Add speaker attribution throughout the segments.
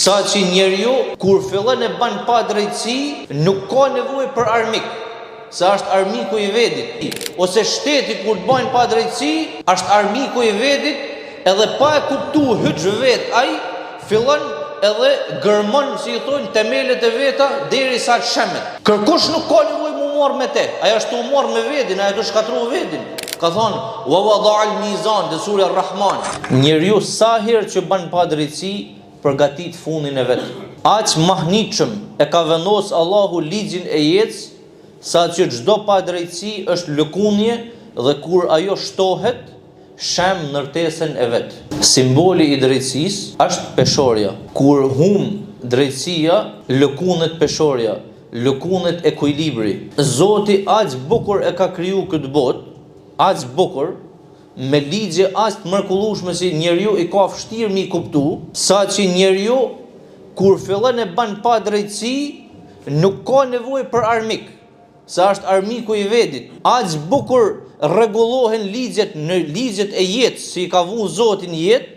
Speaker 1: Sa që njeriu kur fillon e bën pa drejtësi, nuk ka nevojë për armik, sa është armiku i vetit. Ose shteti kur të bën pa drejtësi, është armiku i vetit, edhe pa e kuptuar hyç vet ai fillon edhe gërmon, si i thonë, themelet e veta derisa të shemet. Kërkush nuk ka nevojë mu marr me te. Ai është u marr me vetin, ai do shkatrua vetin. Ka thonë, wa wada'al mizan dhe sura Ar-Rahman. Njeriu sa herë që bën pa drejtësi, përgatit fundin e vet. Aq mahnitshëm e ka vendos Allahu ligjin e jetës, sa që çdo pa drejtësi është lëkundje dhe kur ajo shtohet, shem ndërtesën e vet. Simboli i drejtësisë është peshorja. Kur drejtësia, lëkundet peshorja, lëkundet ekuilibri. Zoti aq bukur e ka kriju këtë botë, aq bukur, me ligje aq të mrekullueshme si njeriu i ka vështirë mi kuptu, sa që njeriu kur fillon e bën pa drejtësi, nuk ka nevojë për armik, sa është armiku i vetit. Aq bukur rregullohen ligjet në ligjet e jetës, si i ka vu Zoti në jetë,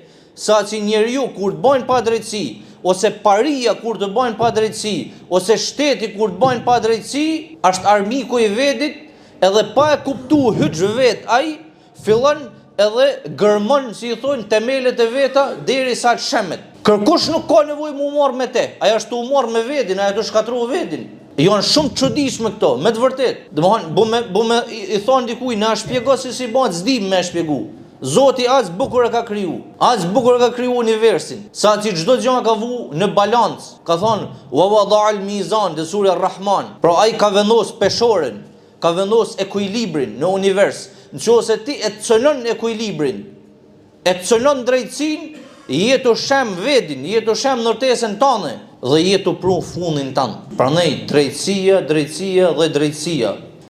Speaker 1: sa që njeriu kur të bën pa drejtësi, ose paria kur të bën pa drejtësi, ose shteti kur të bën pa drejtësi, është armiku i vetit, edhe pa e kuptuar hyç vet ai fillon edhe gërmon, si i thonë, themelet e veta derisa të shemet. Kërkush nuk ka nevojë mu marr me te. Ai është u marr me vetin, ai do shkatrua vetin. Janë shumë të çuditshme këto, me të vërtetë. Domethënë, i thon dikujt, na shpjego se si bëhet, s'dim me shpjegu. Zoti aq bukur e ka kriju. Aq bukur e ka kriju universin. Sa që çdo gjë ka vu në balancë. Ka thonë, wa wada'al mizan dhe sura Ar-Rahman. Pra ai ka vendos peshoren, ka vendos ekuilibrin në univers. Nëse ti e cënon ekuilibrin, e cënon drejtësinë, jetu shem vetin, jetu shem ndërtesën tënde dhe jetu pru fundin tënd. Prandaj drejtësia dhe drejtësia.